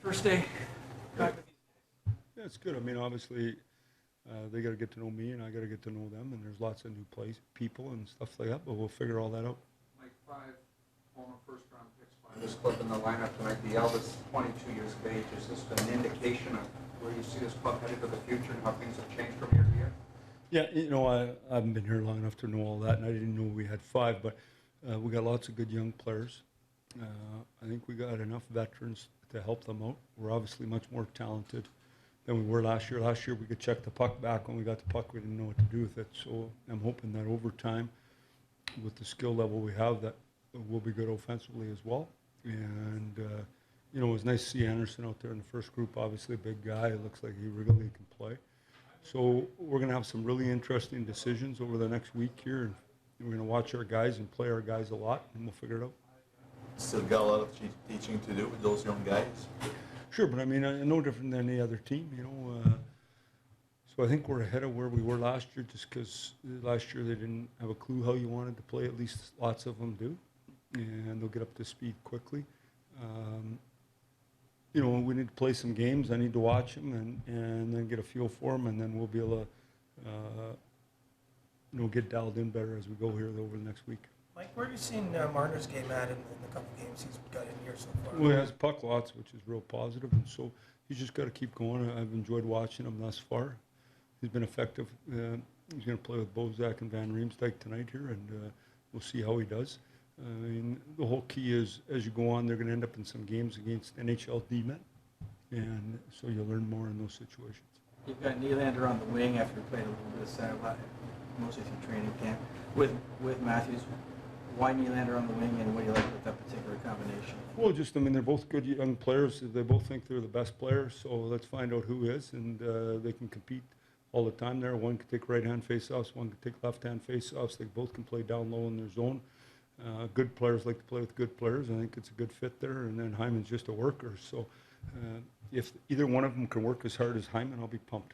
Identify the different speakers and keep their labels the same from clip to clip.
Speaker 1: First day back with these guys.
Speaker 2: Yeah, it's good. I mean, obviously, they got to get to know me, and I got to get to know them. And there's lots of new people and stuff like that. But we'll figure all that out.
Speaker 1: Mike, 5 former first-round picks by this club in the lineup tonight. The eldest, 22 years of age. Is this an indication of where you see this club headed for the future and how things have changed from year to year?
Speaker 2: Yeah, you know, I haven't been here long enough to know all that, and I didn't know we had 5. But we got lots of good young players. I think we got enough veterans to help them out. We're obviously much more talented than we were last year. Last year we could check the puck back. When we got the puck, we didn't know what to do with it. So I'm hoping that over time, with the skill level we have, that we'll be good offensively as well. And, you know, it was nice to see Anderson out there in the first group. Obviously a big guy. It looks like he really can play. So we're going to have some really interesting decisions over the next week here. And we're going to watch our guys and play our guys a lot, and we'll figure it out.
Speaker 3: Still got a lot of teaching to do with those young guys.
Speaker 2: Sure, but I mean, no different than any other team, you know. So I think we're ahead of where we were last year, just because last year they didn't have a clue how you wanted to play. At least lots of them do, and they'll get up to speed quickly. You know, we need to play some games. I need to watch them and then get a feel for them, and then we'll be able to, you know, get dialed in better as we go here over the next week.
Speaker 4: Mike, where have you seen Marner's game at in the couple games he's got in here so far?
Speaker 2: Well, he has puck lots, which is real positive, and so he's just got to keep going. I've enjoyed watching him thus far. He's been effective. He's going to play with Bozak and Van Riemsdyk tonight here, and we'll see how he does. I mean, the whole key is, as you go on, they're going to end up in some games against NHL D-men, and so you'll learn more in those situations.
Speaker 1: You've got Nylander on the wing after he played a little bit of center, mostly through training camp, with Matthews. Why Nylander on the wing, and what do you like with that particular combination?
Speaker 2: Well, just, I mean, they're both good young players. They both think they're the best players, so let's find out who is, and they can compete all the time there. One can take right-hand face-offs, one can take left-hand face-offs. They both can play down low in their zone. Good players like to play with good players. I think it's a good fit there, and then Hyman's just a worker. So if either one of them can work as hard as Hyman, I'll be pumped.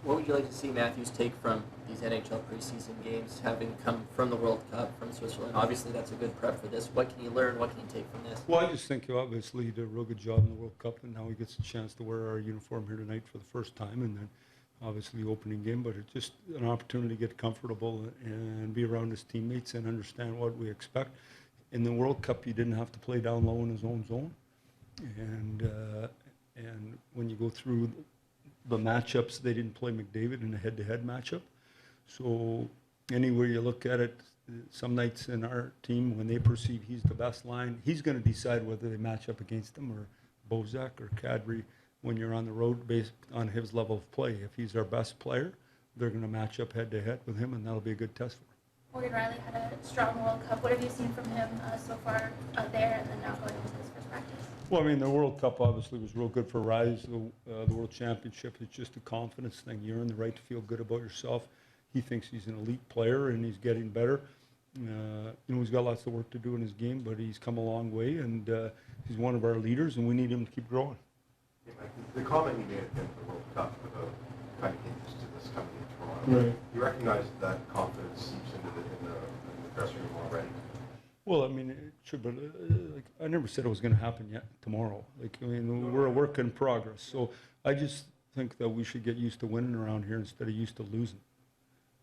Speaker 5: What would you like to see Matthews take from these NHL preseason games, having come from the World Cup, from Switzerland? Obviously, that's a good prep for this. What can you learn? What can you take from this?
Speaker 2: Well, I just think obviously he did a real good job in the World Cup, and now he gets a chance to wear our uniform here tonight for the first time, and then obviously the opening game. But it's just an opportunity to get comfortable and be around his teammates and understand what we expect. In the World Cup, you didn't have to play down low in his own zone, and when you go through the matchups, they didn't play McDavid in a head-to-head matchup. So anywhere you look at it, some nights in our team, when they perceive he's the best line, he's going to decide whether they match up against him or Bozak or Kadri when you're on the road based on his level of play. If he's our best player, they're going to match up head-to-head with him, and that'll be a good test for him.
Speaker 6: Morgan Riley had a strong World Cup. What have you seen from him so far there and then now going into his first practice?
Speaker 2: Well, I mean, the World Cup obviously was real good for Rise. The World Championship is just a confidence thing. You earn the right to feel good about yourself. He thinks he's an elite player, and he's getting better. You know, he's got lots of work to do in his game, but he's come a long way, and he's one of our leaders, and we need him to keep growing.
Speaker 7: Yeah, Mike, the comment you made at the end of the World Cup about kind of getting used to this coming into Toronto,
Speaker 2: right.
Speaker 7: You recognize that confidence seeps into in the dressing room already?
Speaker 2: Well, I mean, it should, but like, I never said it was going to happen yet tomorrow. Like, I mean, we're a work in progress. So I just think that we should get used to winning around here instead of used to losing,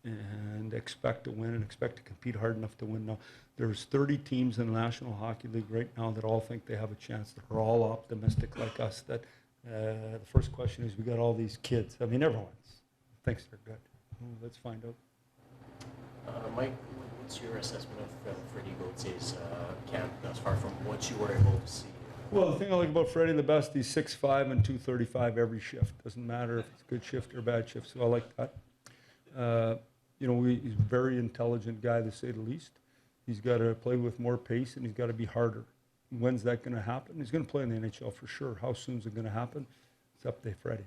Speaker 2: and expect to win and expect to compete hard enough to win. Now, there's 30 teams in the National Hockey League right now that all think they have a chance. They're all optimistic like us. That the first question is, we got all these kids. I mean, everyone thinks they're good. Well, let's find out.
Speaker 5: Mike, what's your assessment of Freddie Gauthiers' camp thus far from what you were able to see?
Speaker 2: Well, the thing I like about Freddie the best, he's 6'5" and 235 every shift. Doesn't matter if it's a good shift or a bad shift, so I like that. You know, he's a very intelligent guy, to say the least. He's got to play with more pace, and he's got to be harder. When's that going to happen? He's going to play in the NHL for sure. How soon is it going to happen? It's up to Freddie.